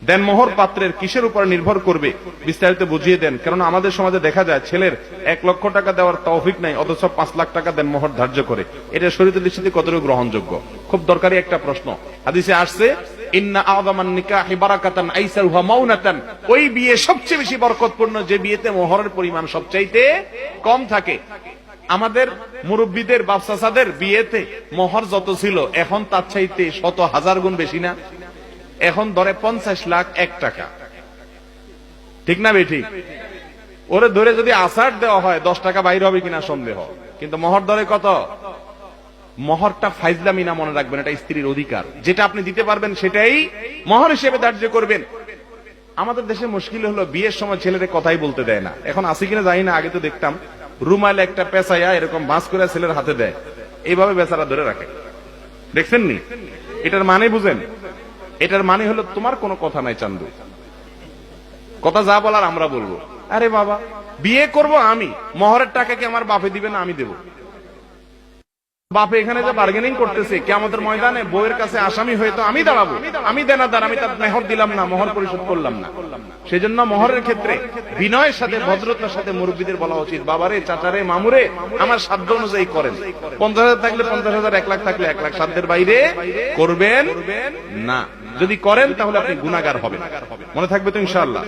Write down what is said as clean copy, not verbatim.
দেন মোহর পাত্রের কিসের উপর নির্ভর করবে বিস্তারিত বুঝিয়ে দেন, কারণ আমাদের সমাজে দেখা যায় ছেলের 1 লক্ষ টাকা দেওয়ার তৌফিক নাই, অথচ 5 লাখ টাকা দেন মোহর ধার্য করে। এটা শরীয়তের দৃষ্টিতে কতটুকু গ্রহণযোগ্য? খুব দরকারি একটা প্রশ্ন। হাদিসে আসছে ইন্না আযামান নিকাহি বারাকাতান আইসারুহা মাউনাতান, ওই বিয়ে সবচেয়ে বেশি বরকতপূর্ণ যে বিয়েতে মোহরের পরিমাণ সবচাইতে কম থাকে। আমাদের মুরব্বীদের বাপসাসাদের বিয়েতে মোহর যত ছিল এখন তার চাইতে শত হাজার গুণ বেশি না? এখন ধরে 50 লাখ 1 টাকা, ঠিক না বেঠিক? ওরে ধরে যদি আসার দেওয়া হয় 10 টাকা বাইরে হবে কিনা সন্দেহ, কিন্তু মোহর ধরে কত? মোহরটা ফাইজলামি না, মনে রাখবেন এটা স্ত্রীর অধিকার। যেটা আপনি দিতে পারবেন সেটাই মোহর হিসেবে ধার্য করবেন। আমাদের দেশে মুশকিল হলো বিয়ের সময় ছেলেদের কথাই বলতে দেয় না। এখন আসি কিনা জানি না, আগে তো দেখতাম রুমালে একটা পেঁচাইয়া এরকম বাঁশ করে ছেলের হাতে দেয়, এইভাবে বেচারা ধরে রাখে। দেখছেন নি? এটার মানে বুঝেন? এটার মানে হলো তোমার কোনো কথা নাই চান্দু, কথা যা বলার আমরা বলবো। আরে বাবা, বিয়ে করব আমি, মোহরের টাকা কি আমার বাপে দিবে না আমি দেব? বাপে এখানে যে বার্গেনিং করতেছে কিয়ামতের ময়দানে বউয়ের কাছে আসামি হয়ে তো আমি দাঁড়াবো, আমি দেনাদার, আমি তার মোহর দিলাম না, মোহর পরিশোধ করলাম না। সেজন্য মোহরের ক্ষেত্রে বিনয়ের সাথে ভদ্রতার সাথে মুরব্বীদের বলা উচিত, বাবারে, চাচারে, মামুরে, আমার সাধ্য অনুযায়ী করেন। 50,000 থাকলে 50,000, 1 লাখ থাকলে 1 লাখ, সাধ্যের বাইরে করবেন না। যদি করেন তাহলে আপনি গুনাহগার হবেন। মনে থাকবে তো ইনশাআল্লাহ?